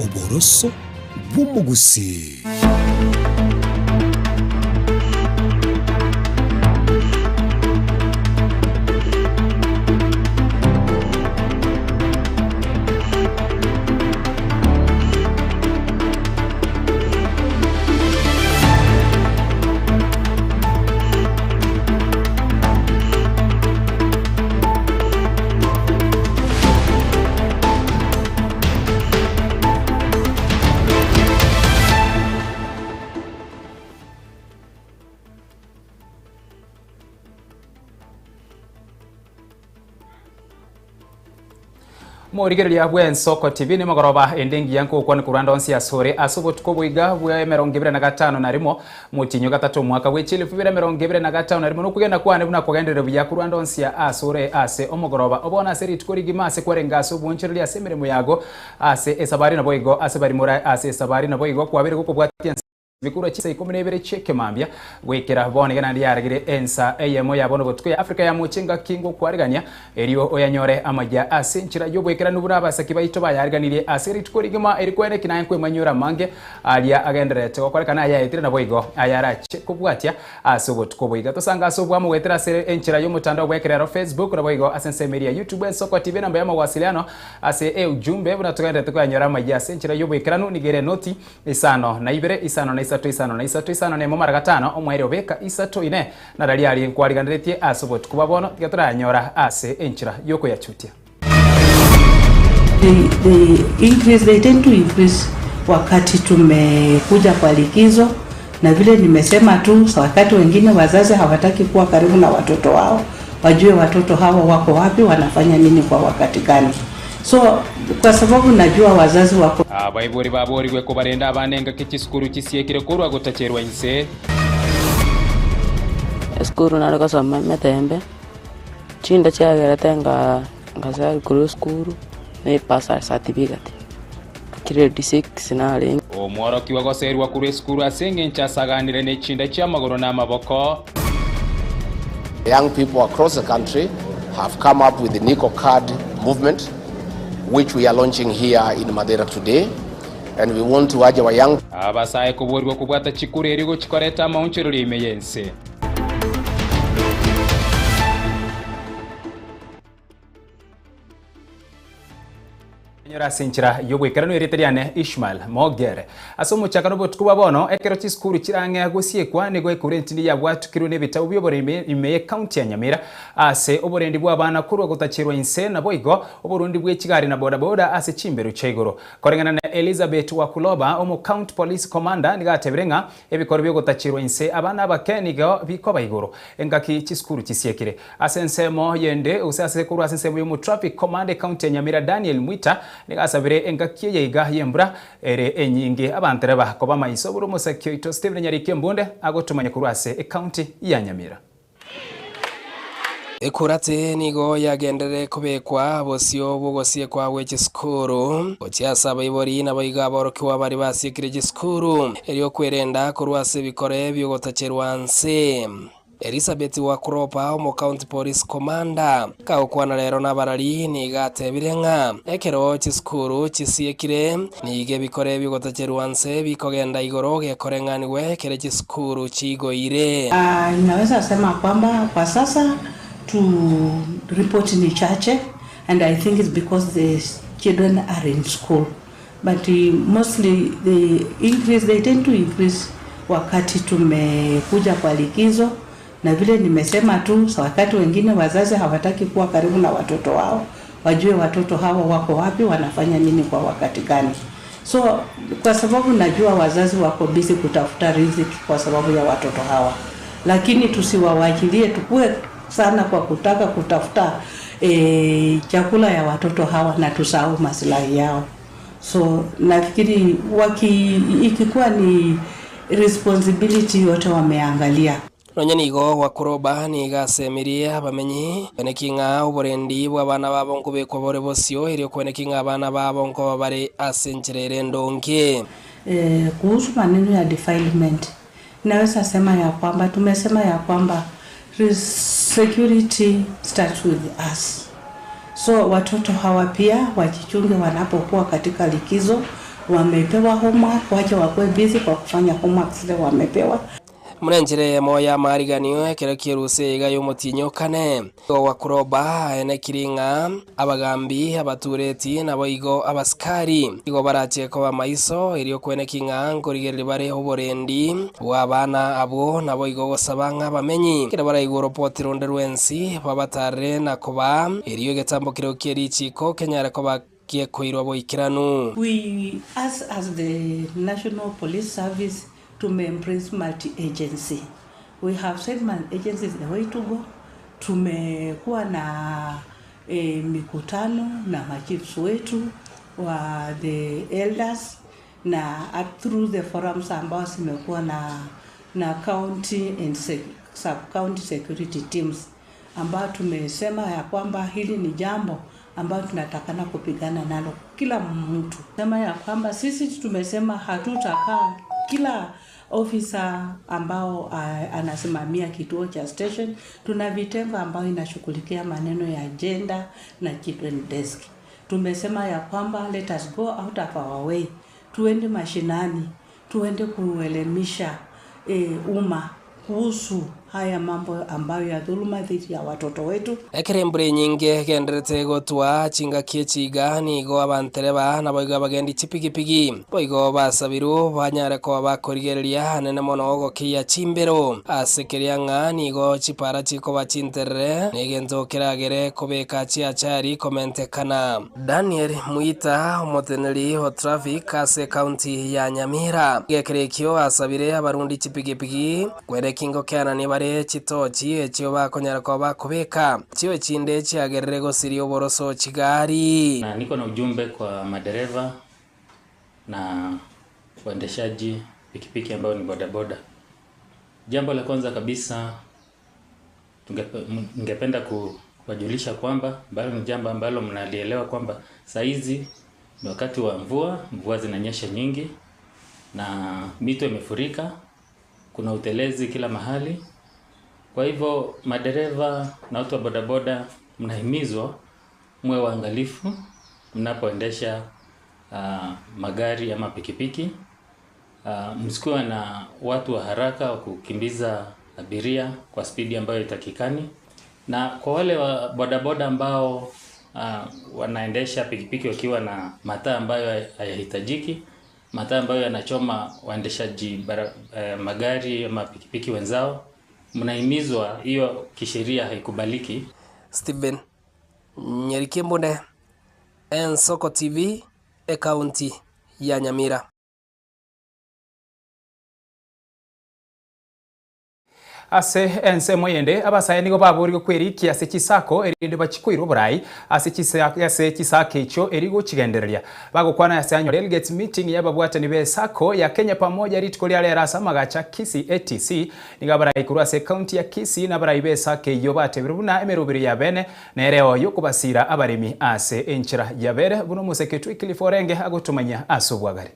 Uboroso bw'umugusi. Morigereria bwen Soko TV ni magoroba endengi yanko kwa Kuranda onsi asore asobot ko buiga bwa 25 na rimo mutinyo gatatu mwaka wechile 2025 na rimo nokugenda kwa ne buna kugendere bya Kuranda onsi asore ase omogoroba obona seri tukorigima ase kwarengaso bunchereria semeremo yago ase esabari na boigo ase bari mura ase esabari na boigo kwa bere ko bwati Vikura chisa ikumunebere cheke mambia wekera bone gana yaragire ensa eyemo yabono botwe Afrika ya muchinga kingo kwariganya eriyo oyanyore amajya asenchira yo wekera nubura abasaki bayito bayariganire aseri tukorigima erikwene kinaye kwemanyura mange alia agenderete okwarekana ayayitire na boigo ayara kubwatia asobot koboiga tosanga asobwa mu wetera sere enchira yo mutandao wekera Facebook na boigo asense media YouTube Soko TV namba ya mawasiliano ase ujumbe bunatugende tukanyora amajya asenchira yo wekera no nigere noti isano na ibere isano na isatu isano ne momara gatano omwere obeka isatu ine na daliali kwarigandetie asobot kubabono tigaturanyora ase enchira yoko yachutia. They tend to increase wakati tumekuja kwa likizo, na vile nimesema tu wakati wengine wazazi hawataki kuwa karibu na watoto wao, wajue watoto hawa wako wapi, wanafanya nini kwa wakati gani. So kwa sababu najua wazazi wako abayibori babori gwe ko barenda abanenga kichiskuru kisiekire kurwa gotacherwa inse skuru na ko sama metembe chinda chagera tenga ngasa kuru skuru ne pasa certificate grade 6 na ring omwaro kiwa goserwa kuru skuru asenge nchasaganire ne chinda cha magoro na maboko. Young people across the country have come up with the Nico card movement, which we are launching here in Madeira today, and we want to urge our young abasaye kuborwa kubwata chikureri go chikoreta maunchero limeyense. Nyora sinchira yobwekerano ereteriane Ishmael Mogere asomo chakano botukuba bono ekero chiskuru chirange agosie kwa nego ekurentindi ya watu kirune bitabo byoboreme ime county ya Nyamira ase oborendi bwa bana kurwa gotachirwa inse na boigo oborundi bwe kigari na boda boda ase chimberu chegoro korengana na Elizabeth Wakuloba omo county police commander nigateberenga ebikoro byo gotachirwa inse abana bakeniga bikoba igoro engaki chiskuru chisiekire asensemo yende usase kurwa asensemo yo traffic command county ya Nyamira Daniel Mwita nigasabire engakie yeiga yembra ere enyinge abantereba koba maiso buru musakyo ito Steven Nyarike Mbunde agotumanya kurwase county ya Nyamira. Ekurate nigo yagendere kubekwa bosio bugosie kwa weche skuru ochiasa bayibori na bayiga borokiwa bari basikire skuru eriyo kwerenda kurwase bikore byo gotacherwanse. Elizabeth Wakuropa omo county police commander kaokwana rero nabarari nigatebirenga ekero chiskuru chisiekire nige bikore bigotacherwanse bikogenda igoro gekorenganiwe kere chiskuru chigoire. Naweza sema kwamba kwa sasa tu report ni chache, and I think it's because the children are in school, but mostly they tend to increase wakati tumekuja kwa likizo. Na vile nimesema tu wakati wengine wazazi hawataki kuwa karibu na watoto wao, wajue watoto hawa wako wapi, wanafanya nini kwa wakati gani. So kwa sababu najua wazazi wako busy kutafuta riziki kwa sababu ya watoto hawa, lakini tusiwawachilie tukue sana kwa kutaka kutafuta chakula ya watoto hawa na tusahau maslahi yao. So nafikiri ikikuwa ni responsibility yote wameangalia. Nonyanigo Wakuroba nigasemirie abamenyi benekinga uborendi bw'abana babo nkubekwa bore bosio iri kwenekinga abana babo nko bari asencherere ndonke. Kuhusu maneno ya defilement, naweza sema ya kwamba tumesema ya kwamba security starts with us. So watoto hawa pia wajichunge wanapokuwa katika likizo, wamepewa homework, wacha wakuwe busy kwa kufanya homework zile wamepewa. Mwenjire moya mariganio ekero kiruse iga y'umutinyo kane wa kuroba ene kiringa abagambi abatureti nabo igo abaskari igo barache ko bamaiso iriyo kwene kinga ngorigerere bare oborendi wabana abo nabo igo gosabanga bamenyi kira bara igo report ronde rwensi babatare nakoba iriyo getambo kiro kirichiko kenyara ko bakiekoirwa boikiranu. We as the National Police Service to embrace multi-agency. We have said multi-agency is the way to go. Tumekuwa na mikutano na machiefs wetu wa the elders na through the forums ambao zimekuwa na county and sub-county security teams ambao tumesema ya kwamba hili ni jambo ambao tunatakana kupigana nalo kila mtu. Sema ya kwamba sisi tumesema hatutakaa kila officer ambao anasimamia kituo cha station. Tuna vitengo ambao inashughulikia maneno ya gender na children desk. Tumesema ya kwamba let us go out of our way, tuende mashinani, tuende kuelimisha umma kuhusu haya mambo ambayo ya dhuluma dhidi ya watoto wetu. Ekerembure nyinge genderete gotwa chinga kiechiga nigo abantereba na boiga bagendi chipigipigi boigo basabiru banyare ko bakorigereria nene mono gokia chimbero asekeria nga nigo chipara chiko bachinterere negento kiragere kobeka chiachari komente kana. Daniel Muita moteneri ho traffic ase county ya Nyamira gekerekio asabire abarundi chipigipigi kwere kingo kana ni bare chitochi echio bakonyara ko bakobeka chio chinde chiagerere gosirio boroso chigari. Na niko na ujumbe kwa madereva na waendeshaji pikipiki ambao ni bodaboda. Jambo la kwanza kabisa ningependa kuwajulisha kwamba bado ni jambo ambalo mnalielewa kwamba saa hizi ni wakati wa mvua zinanyesha nyingi na mito imefurika, kuna utelezi kila mahali. Kwa hivyo madereva na watu wa bodaboda mnahimizwa mwe waangalifu mnapoendesha magari ama pikipiki. Msikuwe na watu wa haraka wa kukimbiza abiria kwa spidi ambayo itakikani. Na kwa wale wa bodaboda ambao wanaendesha pikipiki wakiwa na mataa ambayo hayahitajiki, mataa ambayo yanachoma waendeshaji magari ama pikipiki wenzao, mnahimizwa hiyo kisheria haikubaliki. Steven Nyerikembone, Ensoko TV, county ya Nyamira. Ase ense moyende abasaye nigo baburi kweri kiase kisako erinde bachikoiro burai ase kisake icho erigo chigendereria bagokwana ase anyo delegate meeting yababwatani be sako ya Kenya pamoja ritiko lya rasa magacha Kisii ATC niga barai kurwa ase county ya Kisii na barai be sake yo batebire buna emerubiri ya bene na ereo yo kubasira abarimi ase enchira ya bere buno museketu ikiliforenge agotumanya asobwagari.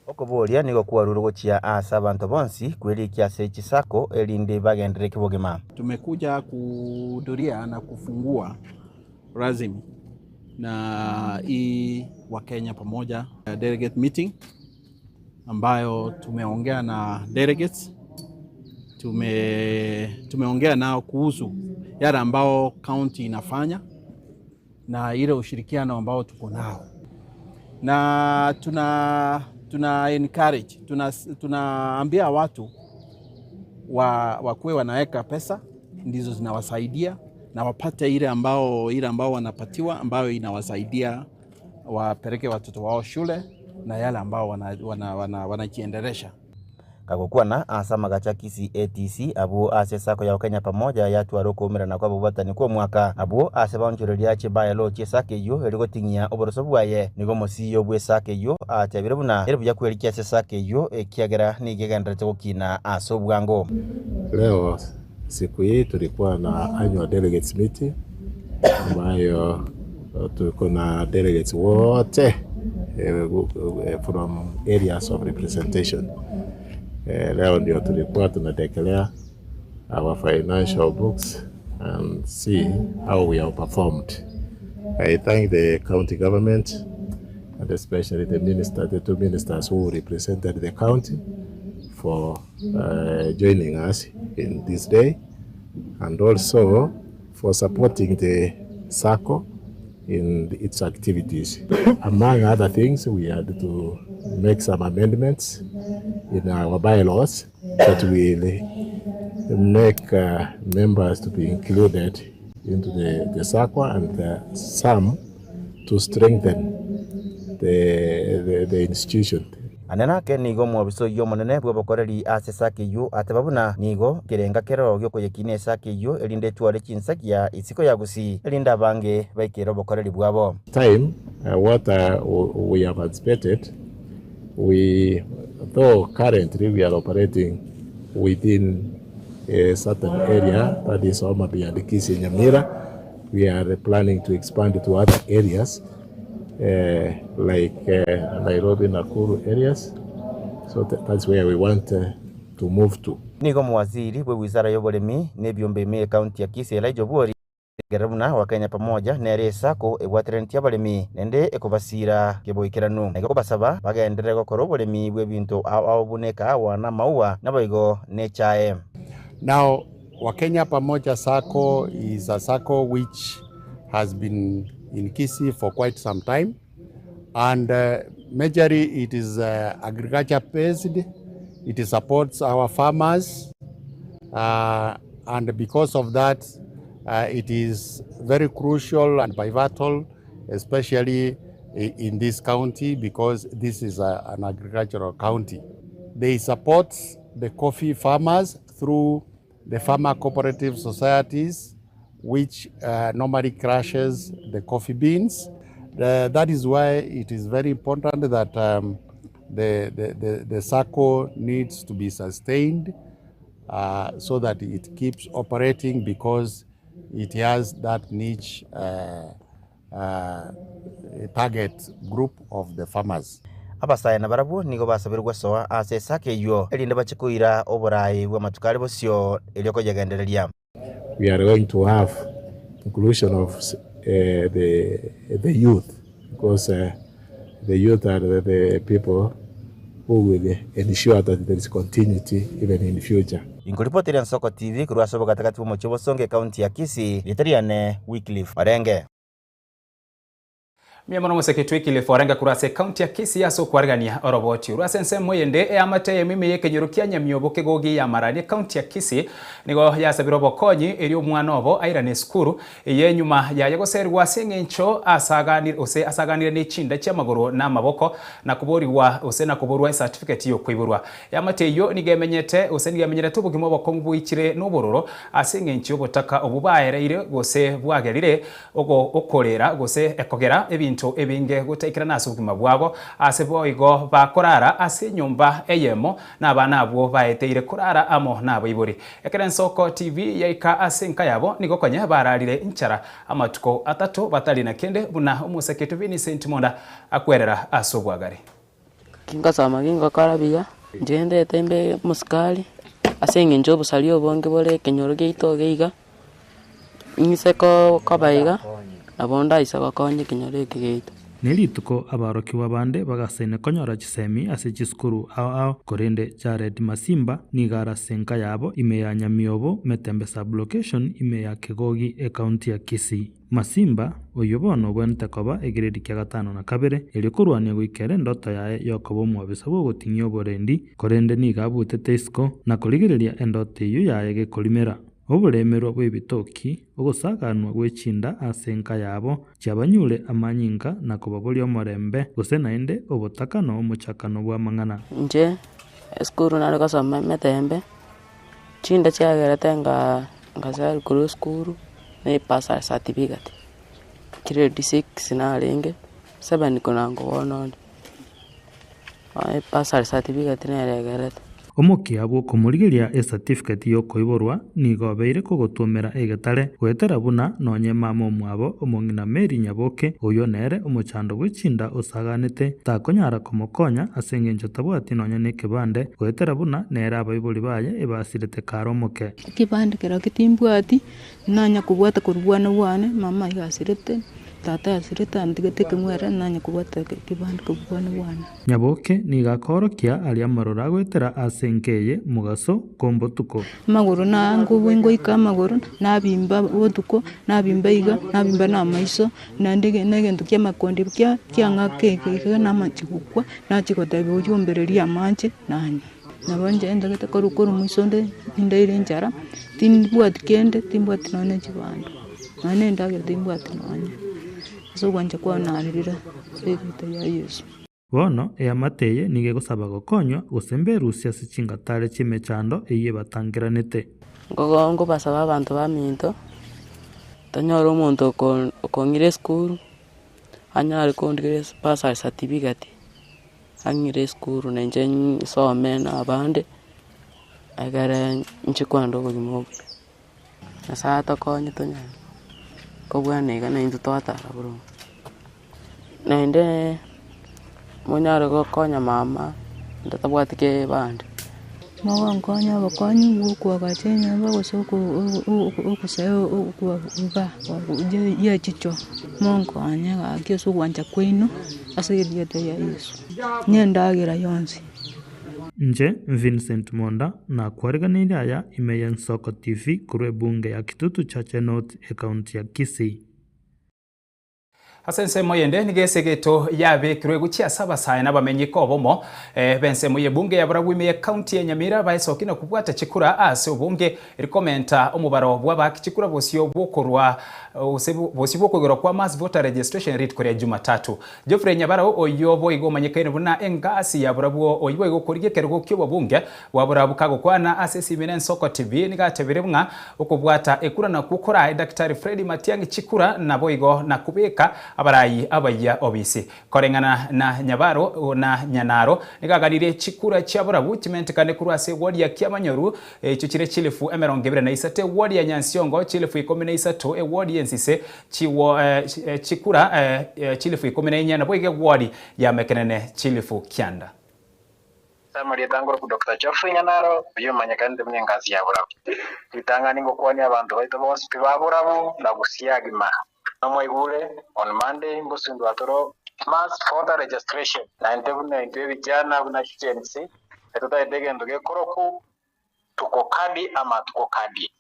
Okoboria nigo kuaruru gochia asa abantu bonsi kweli kiase chisako elinde bagendere kibogema. Tumekuja kuhudhuria na kufungua rasmi na hii wa Kenya pamoja delegate meeting ambayo tumeongea na delegates, tumeongea nao kuhusu yale ambao county inafanya na ile ushirikiano ambao tuko nao, na tuna encourage, tunaambia watu wakuwe wanaweka pesa ndizo zinawasaidia na wapate ile ambao wanapatiwa ambayo inawasaidia wapeleke watoto wao shule na yale ambao wanajiendelesha. Kagokuwa na asa magacha Kisii ATC abo ase sako ya Kenya pamoja yatwaro kumira na kwa bubatani kwa mwaka abo ase banjureria chibaya lo chesake yo erigotingia oboroso bwaye nigo mosiyo bwe sake yo atabire buna eribu yakwerikia ase sake yo ekiagera nigegendera gukina aso bwango. Leo siku hii tulikuwa na annual delegates meeting ambayo tulikuwa na delegates wote from areas of representation. Leo ndio tulikuwa tunadekelea our financial books and see how we have performed. I thank the county government and especially the two ministers who represented the county for joining us in this day, and also for supporting the SACCO in its activities. Among other things, we had to make some amendments in our bylaws that will make members to be included into the SACCO, and some to strengthen the institution. Anena ke nigo mwabiso yo monene bwo bokoreri ase sakiyu atebabuna nigo kirenga kero gyo kuyekine sakiyu elinde twale chinsakia isiko ya gusi elinda bange baikero bokoreri bwabo. Time what we have anticipated, though currently we are operating within a certain area, that is Homabay and Kisii Nyamira, we are planning to expand to other areas like Nairobi, Nakuru areas. So that's where we want to move to. Nigo mwaziri wa wizara ya ukulima ne byombe kaunti ya Kisii Elijah Obwori gerabuna wa Kenya pamoja ne SACCO ebwatirenti abalimi nende ekubasira keboikiranu nego basaba bagendere gukora ukulimi bw'ebintu abuneka wana maua naboigo ne chae. Now Wakenya Pamoja SACCO is a SACCO which has been in Kisii for quite some time, and majorly it is agriculture based. It supports our farmers, and because of that it is very crucial and pivotal, especially in this county, because this is an agricultural county. They support the coffee farmers through the farmer cooperative societies, which normally crushes the coffee beans. That is why it is very important that the SACCO needs to be sustained so that it keeps operating, because it has that niche target group of the farmers. Abasaya na barabu nigo basabirwa soa ase sakiyu elinde bachikuira oborai bwa matukali bosio elioko yagendereria. We are going to have inclusion of the youth, because the youth are the people who will ensure that there is continuity even in the future. Inkuripotira Nsoko TV kurwa sobo katakati mu Chibosonge kaunti ya Kisii Litariane Wycliffe Marenge. Miamono musekitwe Wycliffe Marenge kurase kaunti ya Kisii aso kwarigania oroboti urase nsemo yende amate mimi yekenyerukia nyamyoboke gogi ya marani kaunti ya Kisii nigo yasabiro bokonyi eri omwana obo airane skuru ye nyuma ya yagoserwa sengencho asaganire ni chinda cyamagoro n'amaboko na kuborirwa na kuborwa certificate yo kwiburwa yamate yo nigemenyete nigemenyere tubugimo bokongu ikire n'ubororo asengencho botaka obubayereire gose bwagerire okorera gose ekogera ebintu ebinge gutekira naso bugima bwabo aseboigo bakorara ase nyumba eyemo n'abana abo baeteire kurara amo nabo iburi ekere Nsoko TV yaika asenka yabo nigokonya bararire inchara amatuko atatu batali na kende buna umuseketu Vincent Monda akwerera asobwagari kinga sama kinga karabia njende tembe muskali asenge njobo salio bonge bole kenyoro geito geiga iniseko kabaiga abonda isaba konye kinyore kigeito nelituko abaroki wabande bagasene konyora chisemi ase chiskuru ao korende Jared Masimba nigara senka yabo ime ya Nyamiobo Metembe sublocation ime ya Kegogi e county ya Kisii. Masimba oyobono bwente koba egredi kya 5 na 2 elikurwania gwikere ndoto yae yokobo mwabisabo gutinyo oborendi korende nigabute tesko na kurigireria endoto iyo yae gekolimera obulemerwa bw'ebitoki ogusaganwa gw'echinda asenka yabo cyabanyure amanyinga na kubabuli omorembe gose naende obutaka no muchakano bwa mangana nje eskuru nalo kasoma Metembe chinda cyagerete ngasa kuru skuru ne pasa certificate grade 6 na lenge 7 kunango wono ai pasa certificate ne legerete omokia bwo kumurigiria certificate yo koiborwa nigobeire kugutumira egetare gwetera buna nonye mama mwabo omongina Meri Nyaboke uyo nere omuchando gwichinda usaganite takonyara komokonya asengenjo tabwati nonye nekebande gwetera buna nere abaibuli baye ebasirete karomoke kibande kera kitimbwati nanya kubwata kurwana wane mama igasirete tata sirita ndigete mwera nanya kubata kibandi kubwana bwana Nyaboke nigakorokia aria marora gwetera asenkeye mugaso kombotuko maguru na ngubu ngoika maguru nabimba otuko nabimba iga nabimba na maiso na ndege negento kya makondi kya ngake na machikukwa na chikotabe ujumbereria manje nanya nabanje ndagete korukuru muisonde indaire njara timbwat kende timbwat none chibando nane ndage timbwat none so gwanje kwa narira sekita ya Yesu bono eamateye nige gusaba gokonywa gusemberusia sichingatare chimechando eye batangiranete ngogongo basaba abantu baminto tanyoro umuntu okongire skuru anyari kondire pasa certificate angire skuru nenje some na abande agara nchikwando kugimogo asa tokonye tonya kobwane kana into twatara bro nende munyaro gokonya mama ndatabwatike bande mwawangonya bakonyi ukwa gachenya bagosoko ukusayo ukwa ya chicho monko anya agyeso gwanja kwino asegiriete ya Yesu nyendagira yonsi nje Vincent Monda na kwariganire aya Imeya Nsoko TV kure bunge ya Kitutu Chache North account ya Kisii Asense moyende nigesegeto yabe kirwe guchia saba sae nabamenye ko bomo bense moye bunge ya Burabwime ya county ya Nyamira baisokina kubwata chikura ase ubunge rekomenta omubaro bwa chikura bosio bokorwa bosio kugero kwa mass voter registration rate kuri Jumatatu Geoffrey Nyabaro oyobo igomanyekene buna engasi ya Burabwo oyibo igokoriye kergo kyo bunge wa Burabu kago kwana ase Imeya Nsoko TV nigatebere bwa okubwata ekura na kukora Dr. Freddy Matiang'i chikura nabo igo na kubeka abarayi abaya obisi korengana na Nyabaro na Nyanaro nigaganire chikura cha Burabu kimentekane kurwase ward ya Kyamanyoru echo kire chilifu 23 ward ya Nyansiongo chilifu 13 ward ya Nsise chiwo chikura chilifu 14 na boige ward ya Mekenene chilifu Kyanda Samari tangoro ku Dr. Geoffrey Nyanaro yumanyakande munengazi ya Burabu itangani ngokwani abantu baito bose ba Burabu na gusiyagima Namwaigure on Monday mbusundu atoro mass voter registration na ndebune vijana buna chijensi etuta edege ndoge koroku tuko kadi ama tuko kadi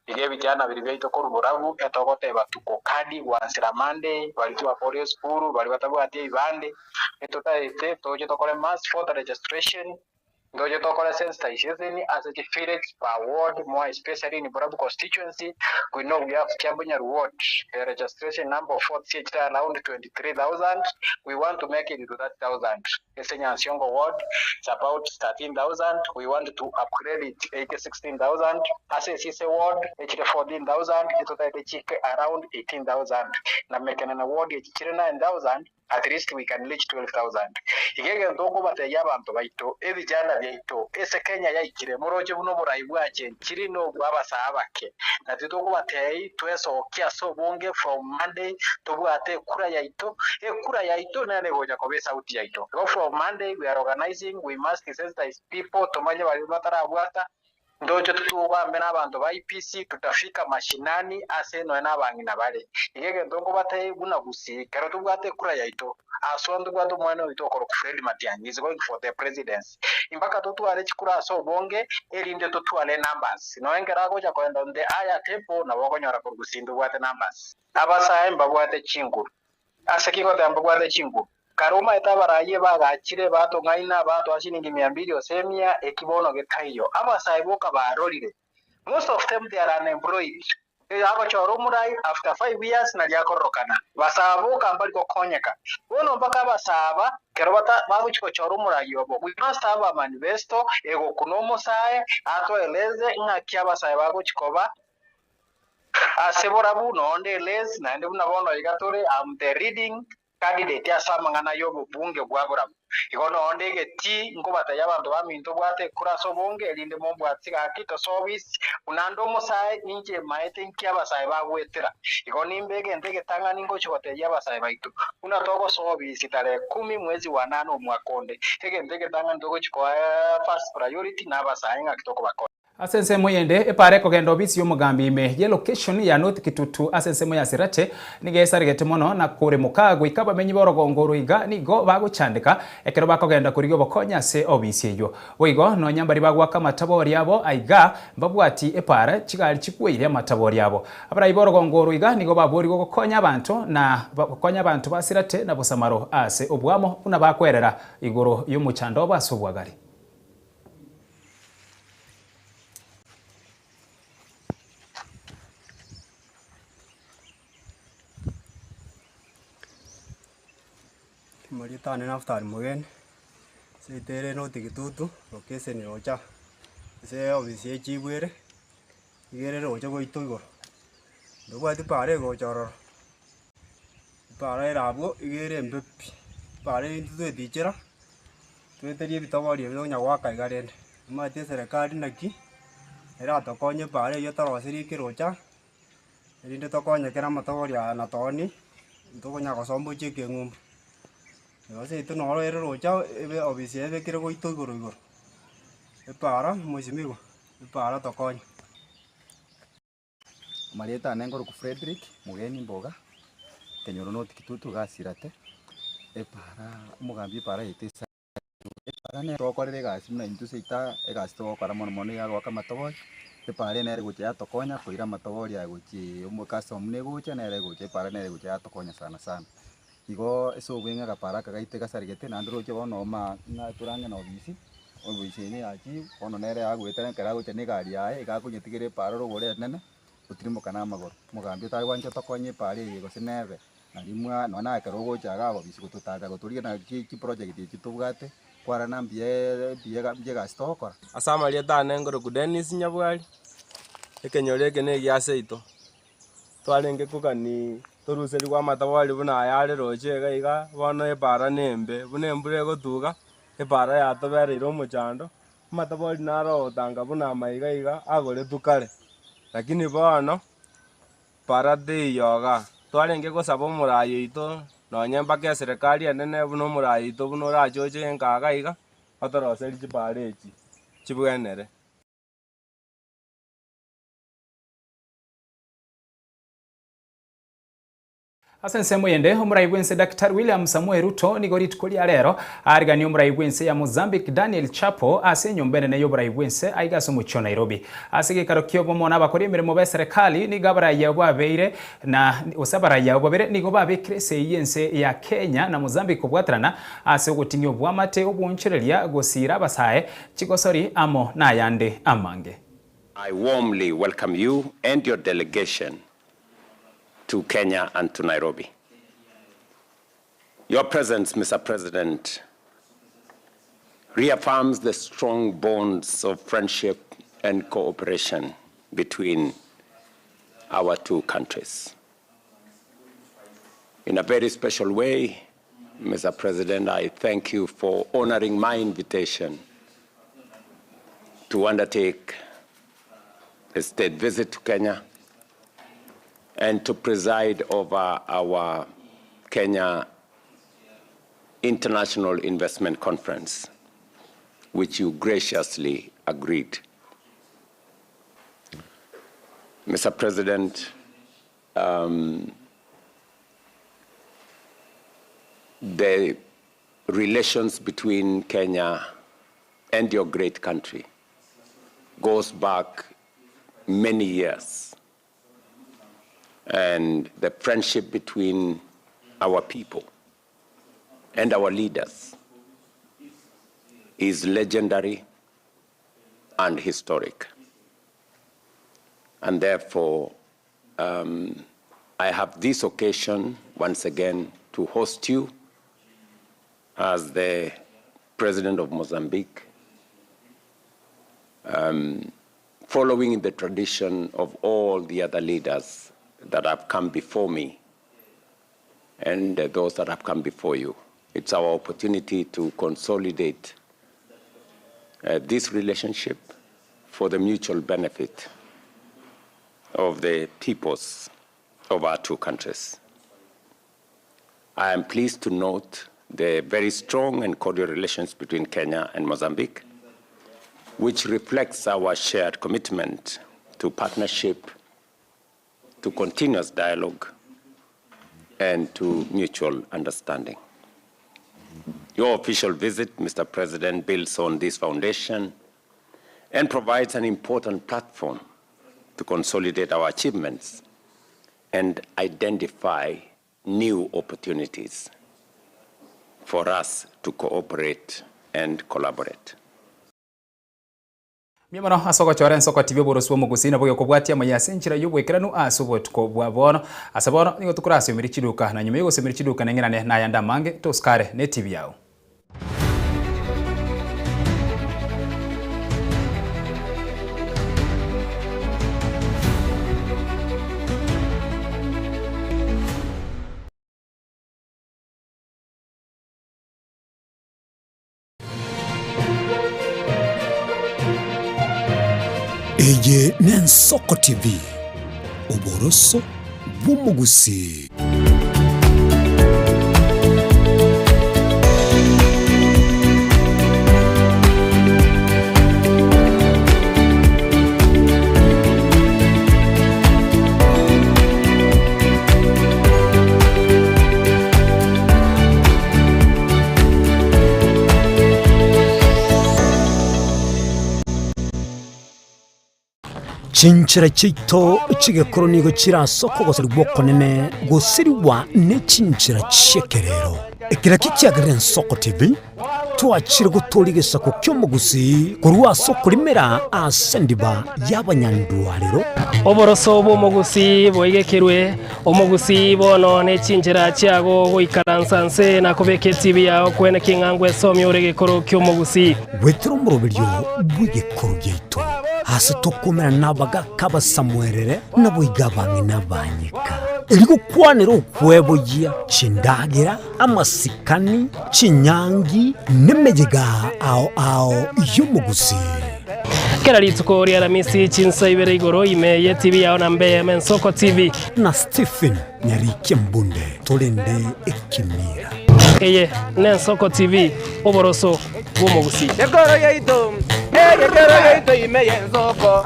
ile vijana bilivyo ko Burabu etogote batuko kadi wansira Monday balitua for school bali batabu atie ibande etuta ete toje tokole mass voter registration ndoje tokole sensitization as a defeated per ward, more especially in Burabu constituency. We know we have Kiambunya ward, a registration number of votes around 23,000. We want to make it to that 1,000. Esenya Nsiongo ward, it's about 13,000. We want to upgrade it 16,000. As a Sise ward, it's 14,000. It's around 18,000. Na Mekenene ward, it's 9,000. At least we can reach 12,000. Igege ndongo bataya abantu baito ebijana byaito ese Kenya yaikire muroje buno burayi bwaje kiri no babasabake na titoko bateye tweso kiaso bonge from Monday tobwate kura yaito kura yaito nane goja kobesa sauti yaito from Monday we are organizing, we must sensitize people tomanye bali batarabwata ndoje tutuba mbena abantu ba IPC tutafika mashinani ase no n'abangina bale igege ndongo bateye buna gusika rero tubwate kura yaito asondo gwando mwana witoko Fred Matiang'i is going for the presidency impaka tutwale chikura so bonge elinde tutwale numbers no engera goja kwenda on the aya tempo na wokonyora ko gusindu bwate numbers abasa emba bwate chinguru asekiko tambo bwate chinguru Karuma etabaraye bagakire bato ngaina bato ashiningi 200 osemia ekibono getayo abasaiboka barorire most of them they are unemployed abo choro murai after 5 years na lyakorokana basabuka mbali kokonyeka bono mpaka basaba kerobata babuchiko choro murai yobo we must have a manifesto ego kunomo sae ato eleze ngakia basai babuchikoba asebora buno onde les na ndi bunabono igatore am the reading candidate ya samangana yobo bunge bwa Burabu ikono ondege ti ngobata yabantu baminto bwate kuraso bonge elinde mombo atsiga kito service unando musai ninje maete nkia basai bagwetera ikoni mbege ndege tangani ngo chikote yabasai baitu una togo service tare 10 mwezi wa 8 omwakonde ege ndege tangani togo chiko first priority na basai ngakitoko bakona Asensemo yende epare kogenda obisi y'omugambi ime ye location ya North Kitutu asensemo ya Sirate nigesarigete mono na kure mukago ikaba menyi borogongoro iga nigo baguchandika ekero bakogenda kurigo bokonya se obisi eyo boigo no nyambari bagwaka matabori yabo aiga babwati epare chigali chikweire matabori yabo abara iborogongoro iga nigo babori go gukonya abantu na bakonya abantu basirate na busamaro ase obwamo una bakwerera igoro y'omuchando basobwagari. Marita ni naftari mugen se tere North Kitutu location rocha se obisi chibwere igere rocha go itoigo ndobati pare go choro pare rabo igere mbepi pare ntuze dichera tweterie bitawari byo nyawaka igarende mate serikali naki era tokonye pare yo tarosiri kirocha erinde tokonye kera matawari na toni ntokonya gosombo chike ngumbu. Yose ito no ero rocha ebe obisi ebe kire go ito igoro epara musimigo epara tokonya Marieta nengoro ku Frederick mugeni mboga kenyoro North Kitutu gasirate epara umugambi epara itisa epara ne rokorere gasi muna intuse ita egasi to kora mono mono ya gwaka matobori epara ne ere gocha tokonya koira matobori ya gochi umukasa omune gocha na ere gocha epara ne ere gocha tokonya sana sana igo eso bwenga kapara kagaite gasarigete nandro che bono ma na turange no obisi ni achi bono nere agwetera kera gocha ni gari yae igakunyetigire paro rogore nene utirimo kana magoro mugambi tari wancho tokonye pare igo sinebe na rimwa no na kero gocha ga obisi gututaga guturie na ki project iki tubwate kwara na mbie ga stokora asama lieta nengoro ku Dennis Nyabwali ekenyoreke ne giaseito twarenge kukani toruseri kwa matabari buna yare roche gaiga bono epara nembe bune mbure gotuga epara yatoberero omochando matabari naro tanga buna maiga iga agore tukare lakini bono para de yoga twarenge gosaba omurayi ito nonye mpaka serikali enene buna omurayi ito buna orachoche enkaga iga otoroseri chipara echi chibwenere. Asensemo yende omurai bwense Dr. William Samuel Ruto nigori tukoli arero arigani omurai bwense ya Mozambique Daniel Chapo ase nyombene ne yoburai bwense aigaso mucho Nairobi asige karokyo bomona bakori emirimo be serikali nigabara ya bwabeire na osabara ya bwabere nigo babekire yense ya Kenya na Mozambique obwatrana ase ogutinyo bwamate obwonchereria gosira basae chigosori amo na yande amange. I warmly welcome you and your delegation to Kenya and to Nairobi. Your presence, Mr. President, reaffirms the strong bonds of friendship and cooperation between our two countries. In a very special way, Mr. President, I thank you for honoring my invitation to undertake a state visit to Kenya and to preside over our Kenya International Investment Conference, which you graciously agreed. Mr. President, the relations between Kenya and your great country goes back many years. And the friendship between our people and our leaders is legendary and historic. And therefore, I have this occasion once again to host you as the President of Mozambique, following the tradition of all the other leaders that have come before me and those that have come before you. It's our opportunity to consolidate this relationship for the mutual benefit of the peoples of our two countries. I am pleased to note the very strong and cordial relations between Kenya and Mozambique, which reflects our shared commitment to partnership, to continuous dialogue, and to mutual understanding. Your official visit, Mr. President, builds on this foundation and provides an important platform to consolidate our achievements and identify new opportunities for us to cooperate and collaborate. Miamano asoko choren soko TV boroswo mugusina boyo kubwatia mayasenchira yubwekeranu asubot ko bwabono asabono nigo tukurasi mirichiduka na nyuma yugo semirichiduka nengirane na yanda mange toskare ne TV yao. Eye Nensoko TV, Oboroso Bumugusi. Chinchira chito chigekoro nigo chirasoko goseri bwokonene goseriwa ne chinchira chekerero ekira kikiagire Nsoko TV twachire gutorigesa ku kyomugusi kurwa soko limera asendiba y'abanyandwariro oboroso bw'omugusi bwegekirwe omugusi bono ne chinchira chiago goikaransanse na kubeke TV yao kwene kingangwe somi uregekoro kyomugusi wetero murobiryo bw'igekoro gyeito hasi tokomera nabaga kaba Samuelere naboigabange nabanyika eligo kwanero okwebogia chindagira amasikani chinyangi nemejega ao y'omugusi kera litsuko ria Ramisi chinsa ibere igoro imeye TV yao na Mbeye Nsoko TV na Stephen Nyarike Mbunde tolende ekimira eye Nsoko TV oboroso bw'omugusi Yegoro yeito imeye Nsoko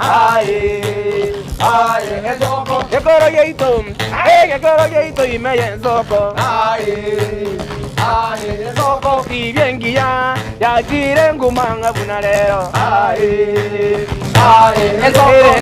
Nsoko Yegoro yeito imeye Nsoko Nsoko ibyengia yagire ngumanga bunalero Nsoko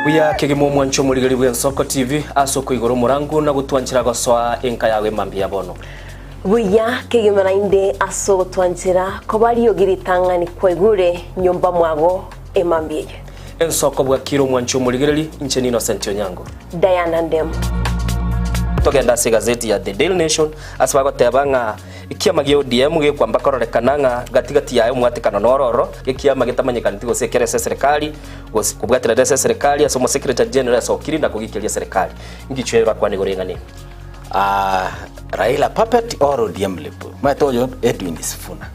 Buya kegemo mwancho muligari bwa Nsoko TV asoko igoro murangu na gutwanchira goswa enka yawe mambi yabono. Buya kegemo inde aso gutwanchira ko bari yogiritangani kwegure nyumba mwago emambiye. Nsoko bwa kiro mwancho muligari incheni Innocent Onyango. Diana Ndem. Togenda se gazeti ya The Daily Nation asbago tebanga ikiama gyo DM ge kwamba kororekananga gatigati yayo mwatekano nororo ikiama gitamanyikana tigo sekerese serikali kubwatira serikali asomo secretary general sokiri na kugikilia serikali ngichwera kwa nigorengani Raila puppet or ODM lepo matoyo Edwin Sifuna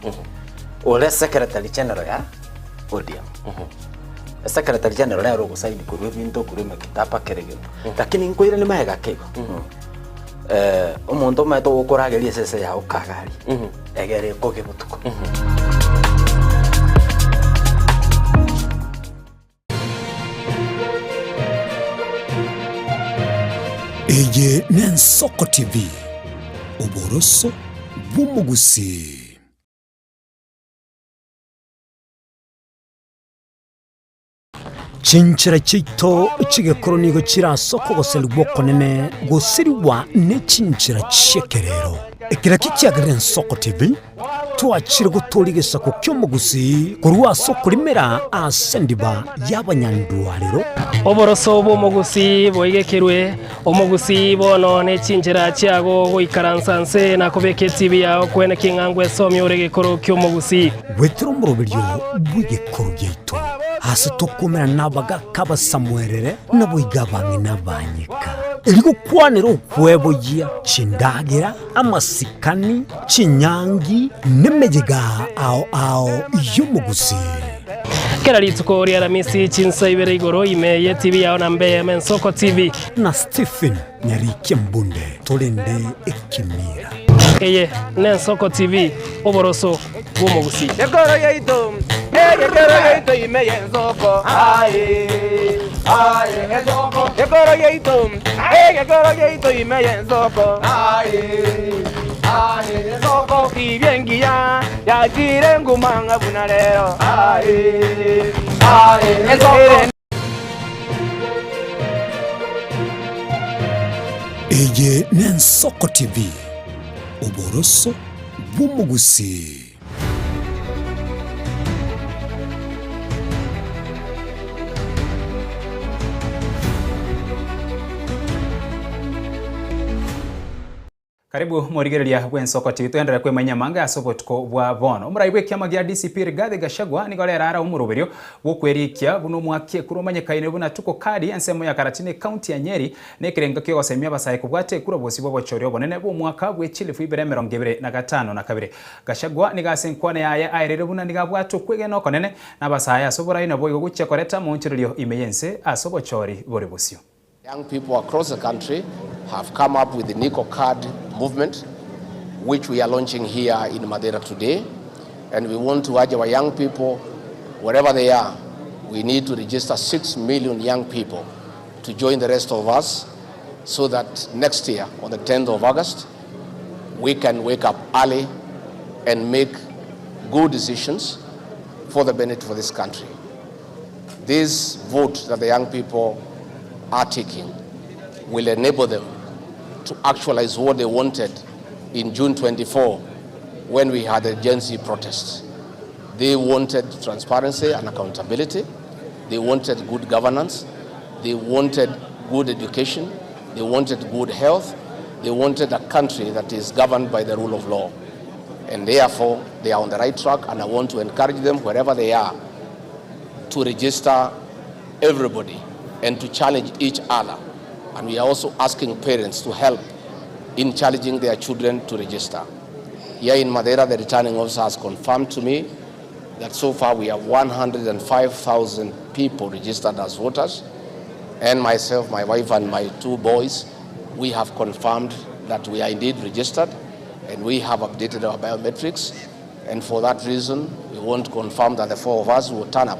ole secretary general ya ODM secretary general ya rogo saidi kurwe binto kurwe makitapa kerege lakini nkoire ni maega kego omuntu mato ukurageria sese ya ukagari egere koge butuko Eye Nensoko TV oboroso bw'omugusi. Chinchira chito chigekoro nigo chirasoko goseri bwokonene goseriwa ne chinchira chekerero ekiraki kiagirira Nsoko TV twachire guturigisa ku kyomugusi kurwa soko limera asendiba y'abanyandwariro oboroso bw'omugusi bwegekirwe omugusi bono nechinjira chiago goikaransanse na kubeke TV yao kwene kingangwe somi oregekoro kyomugusi wetero muroberyo bw'igekoro gyeito hasi tukumira nabaga kabasamwerere naboigabange nabanyika eriko kwanira okwebogia chindagira amasikani chinyangi nemejega ao y'omugusi kera litsuko ria Ramisi chinsa ibere igoro imeye TV yao na Mbeya Nsoko TV na Stephen Nyariki Mbunde tolende ekimira eye Nsoko TV oboroso bw'omugusi Gekoro yeito imeye Nsoko Nsoko Gekoro yeito imeye Nsoko Nsoko ibyengia yagire ngumanga bunalero Nsoko eye Nsoko TV oboroso bw'omugusi. Karibu murigereria Nsoko TV twendera kwe manyamanga asobotko bwa bono muraibwe kiama gya DCP Rigathi Gachagua nigolera ara umuruberio gwokwerikia buno mwakie kuromanyekaine buna tuko kadi ensemo ya Karatini county ya Nyeri nekirenga kyo gosemia basaye kubwate kuro bosi bobo chorio bonene bo mwaka bwe chilifu ibere 2025 na kabire Gachagua nigasenkwane yaye airere buna nigabwato kwege no konene na basaye asobora ino boyo guche koreta munchirio imeyense asobochori bore bosio. Young people across the country have come up with the Nico Card movement, which we are launching here in Madeira today. And we want to urge our young people, wherever they are, we need to register 6 million young people to join the rest of us so that next year, on the 10th of August, we can wake up early and make good decisions for the benefit of this country. This vote that the young people are taking will enable them to actualize what they wanted in June 24 when we had the Gen Z protests. They wanted transparency and accountability. They wanted good governance. They wanted good education. They wanted good health. They wanted a country that is governed by the rule of law. And therefore, they are on the right track, and I want to encourage them wherever they are to register everybody and to challenge each other. And we are also asking parents to help in challenging their children to register. Here in Madeira, the returning officer has confirmed to me that so far we have 105,000 people registered as voters. And myself, my wife, and my 2 boys, we have confirmed that we are indeed registered, and we have updated our biometrics. And for that reason, we want to confirm that the 4 of us will turn up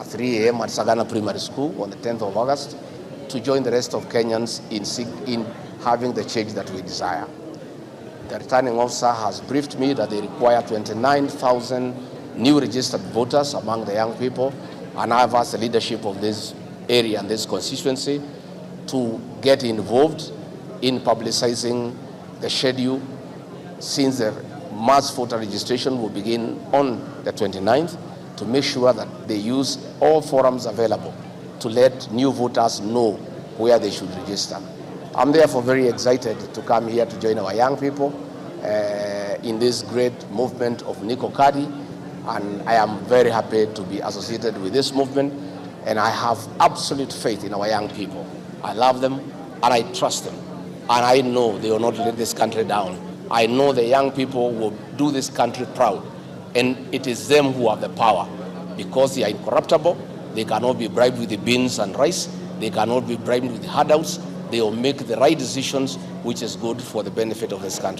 at 3 a.m. at Sagana Primary School on the 10th of August to join the rest of Kenyans in having the change that we desire. The returning officer has briefed me that they require 29,000 new registered voters among the young people, and I have asked the leadership of this area and this constituency to get involved in publicizing the schedule, since the mass voter registration will begin on the 29th, to make sure that they use all forums available to let new voters know where they should register. I'm therefore very excited to come here to join our young people in this great movement of Nico Kadi, and I am very happy to be associated with this movement, and I have absolute faith in our young people. I love them and I trust them, and I know they will not let this country down. I know the young people will do this country proud, and it is them who have the power, because they are incorruptible. They cannot be bribed with the beans and rice. They cannot be bribed with the handouts. They will make the right decisions, which is good for the benefit of this country.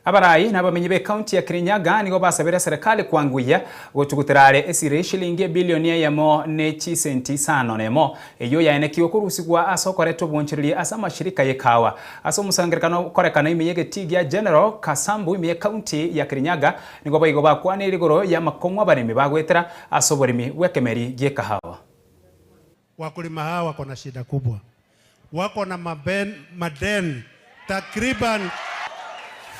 Abarai n'abamenyi be county ya Kirinyaga nigo basabira serikali kwanguya gotugutirare esire shilingi bilionia yamo ne chisenti sano nemo eyo yaenekiwe kurusigwa asokoreto bonchirili asa mashirika yekawa aso musangirikano korekana imiyege tigia General Kasambu imiye county ya Kirinyaga nigo bayigo bakwane rigoro ya makongwa barimi bagwetera asoborimi wekemeri gyekahawa. Wakulima hawa wako na shida kubwa. Wako na maden takriban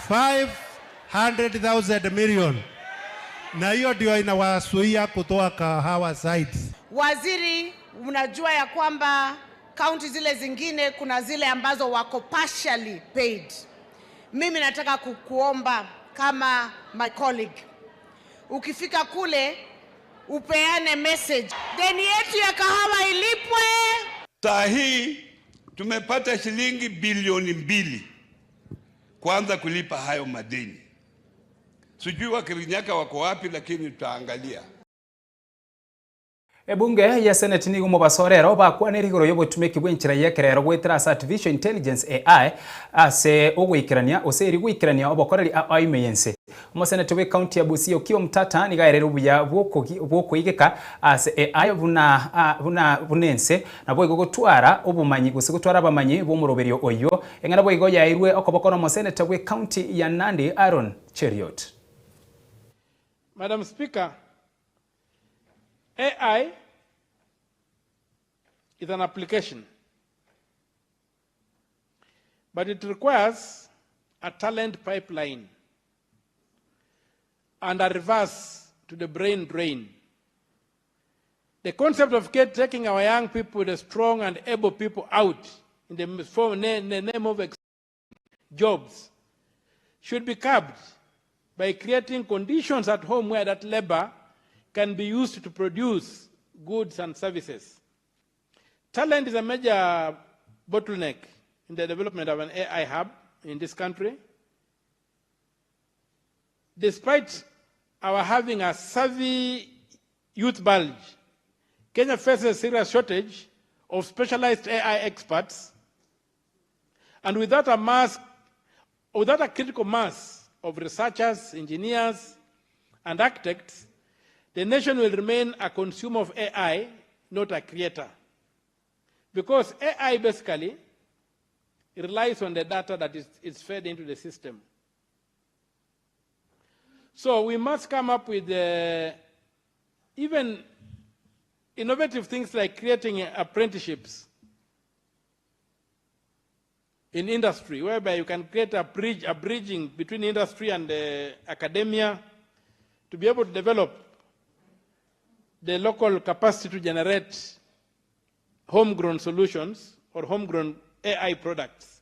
500,000 million, na hiyo ndio inawazuia kutoa kahawa zaidi. Waziri, unajua ya kwamba kaunti zile zingine kuna zile ambazo wako partially paid. Mimi nataka kukuomba kama my colleague, ukifika kule upeane message, deni yetu ya kahawa ilipwe. Saa hii tumepata shilingi bilioni 2 kwanza kulipa hayo madeni. Sijui wa Kirinyaga wako wapi, lakini tutaangalia. Ebunge ya Senate ni umubasorero bakwanira igoro yobutumiki bw'enchira yekerero gwetera artificial intelligence AI ase ogwikirania oseri gwikirania obokoreri aimeyense. Umusenate we county ya Busia ukiwa mtata ni gaerero buya bwokwigeka ase AI bunense na bwo gutwara obumanyi gutwara abamanyi b'omuroberio oyo engana bwo yairwe okobokora umusenate we county ya Nandi Aaron Cheriot. Madam Speaker, AI is an application, but it requires a talent pipeline and a reverse to the brain drain. The concept of taking our young people, the strong and able people out in the name of jobs should be curbed by creating conditions at home where that labor can be used to produce goods and services. Talent is a major bottleneck in the development of an AI hub in this country. Despite our having a savvy youth bulge, Kenya faces a serious shortage of specialized AI experts, and without a critical mass of researchers, engineers, and architects, the nation will remain a consumer of AI, not a creator. Because AI basically relies on the data that is fed into the system. So we must come up with even innovative things like creating apprenticeships in industry, whereby you can create a bridging between industry and academia to be able to develop the local capacity to generate homegrown solutions or homegrown AI products.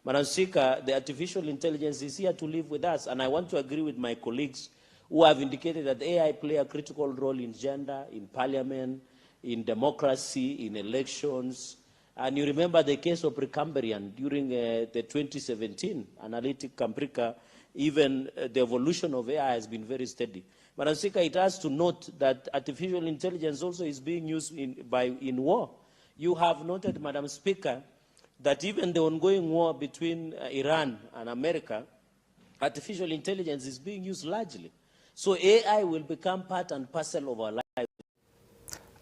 Madam Speaker, the artificial intelligence is here to live with us, and I want to agree with my colleagues who have indicated that AI play a critical role in gender, in parliament, in democracy, in elections. And you remember the case of Precambrian during the 2017 analytic Cambrica, even the evolution of AI has been very steady. Madam Speaker, it has to note that artificial intelligence also is being used in war. You have noted, Madam Speaker, that even the ongoing war between Iran and America, artificial intelligence is being used largely. So AI will become part and parcel of our life.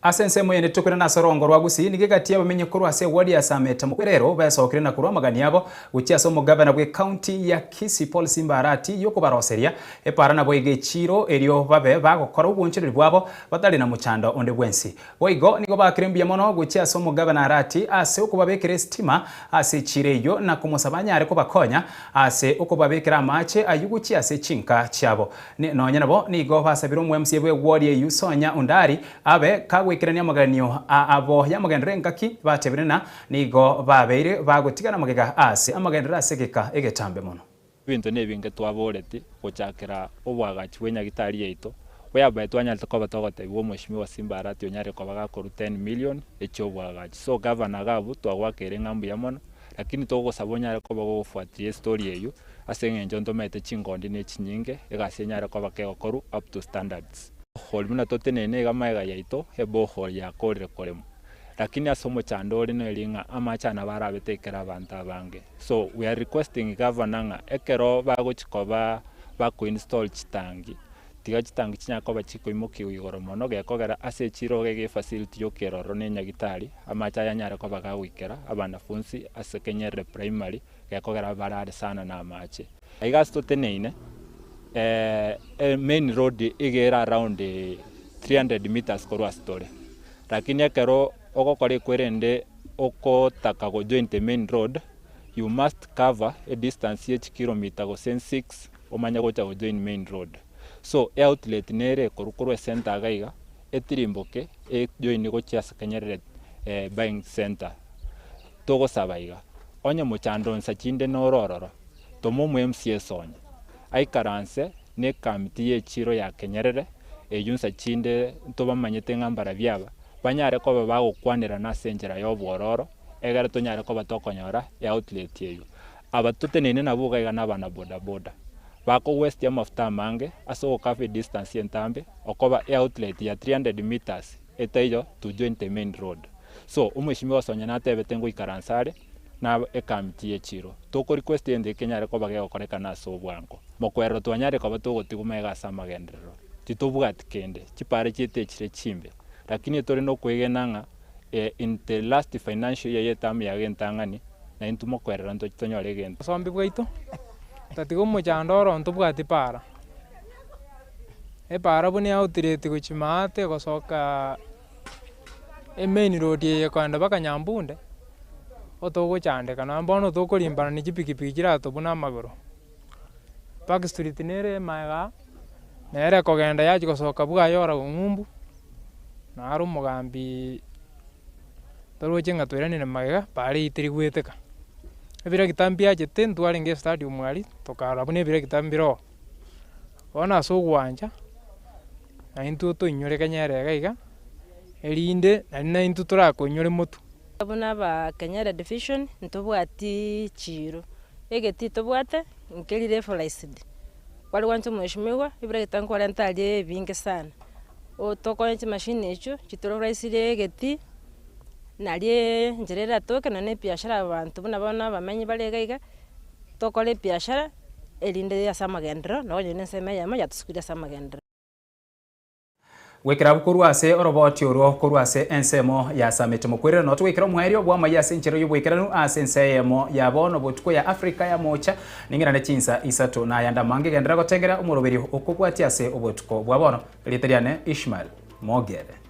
Asense moyene tukuna na sorongo rwagusi nigigatia bamenye kuru ase wadi ya Sameta mukerero bayasokire na kurwa magani yabo gutia somo governor bwe county ya Kisii Paul Simbarati yoko baroseria eparana boige chiro elio babe bagokora ubunchire bwabo batali na muchando onde bwensi boigo nigo bakirembia mono gutia somo governor Arati ase uko babekere stima ase chireyo na kumusabanya ariko bakonya ase uko babekera mache ayuguchi ase chinka chabo nonya nabo nigo basabiro mu MC bwe wadi ya Yusonya Undari abe kawe ikirania maganio abo ya magendere ngaki batebirena nigo babeire bagutigana magega ase amagendera asekeka egetambe muno bintu nebinge twaboreti gochakira obwagachi wenyagitari yeito whereby twanyalite ko batogotebwo Mheshimiwa Simbarati onyare ko bagakoru 10 million echobwagachi so governor gabu twagwakere ngambu ya mono lakini togosaba onyare ko bagofuatia story eyo asengenjo ndomete chingondi nechinyinge egasenyare ko bakegokoru up to standards holmuna totenene gamaega yaito ebohol ya korire koremo lakini asomo chandori no elinga amachana barabetekera abantu abange so we are requesting governor ekero bagochikoba bakuinstall chitangi tiga chitangi chinyako bachiko imoki igoro mono gekogera ase chiro gege facility yokeroro nenyagitari amacha yanyara ko bagawikera abanafunzi ase Kenyere primary gekogera barare sana na amache aigasto teneine main road igera around 300 meters korwa story lakini akero okokore kwerende okotaka go join the main road you must cover a distance each kilometer go sen 6 omanya gocha go join main road. So outlet nere korukuru center gaiga etirimboke e join gocha Kenyerere buying center togo sabaiga onye muchando nsachinde norororo tomo mu MCS onye aikaranse ne kamiti ye chiro ya Kenyerere eyunsa chinde toba manyete ngambara byaba banyare ko bagukwanira na senjera yo bwororo egara tonyare ko batokonyora ya outlet yeyo abatote nene nabuga igana bana boda boda bako west ya mafuta mange aso cafe distance yentambe okoba outlet ya 300 meters etayo to join the main road. So umweshimiwa sonya natebe tengo ikaransare na ekamiti ye chiro toko request ende Kenyare ko bage okoreka na so bwanko mokwero twanyare ko batogotiguma egasa magendero titobwat kende chipare chitechire chimbe lakini tore no kwegenanga in the last financial year yetam ya gentangani na intumo kwerera nto tonyore gento sombi bwaito tatigo mujandoro ntubwati para para bune outlet guchimate gosoka main road ye kwanda baka Nyambunde otogo chande kana mbono tokolimbana ni chipikipiki kirato buna magoro Park Street nere maiga nere kogenda yaji gosoka bwa yora ngumbu na aru mugambi torochenga twerani na maiga pare itiri gweteka ebira kitambia jete ntware nge stadium mwali tokara bune ebira kitambiro ona so gwanja na intu to inyore Kenyere gaiga erinde na intu turako inyore mutu abuna ba Kenyere division ntobwati chiro egeti tobwate nkelire folaisidi wali wantu mheshimiwa ibira kitanko rentalie bingi sana o tokonye machine echo chitoro raisire egeti nalie njerera toke na ne biashara abantu buna bana bamenyi balegaiga tokole biashara elinde ya samagendro no nyene sema ya maja tusikira samagendro wekera bukurwase oroboti oro kurwase ensemo ya samete mukwirira no twekera muherio bwa mayase nchero yobwekera nu asensemo ya bono botko ya Afrika ya mocha ningira ne chinsa isato na yanda mange gendera gotengera umuroberi okubwati ase obotko bwa bono literiane Ishmael Mogere.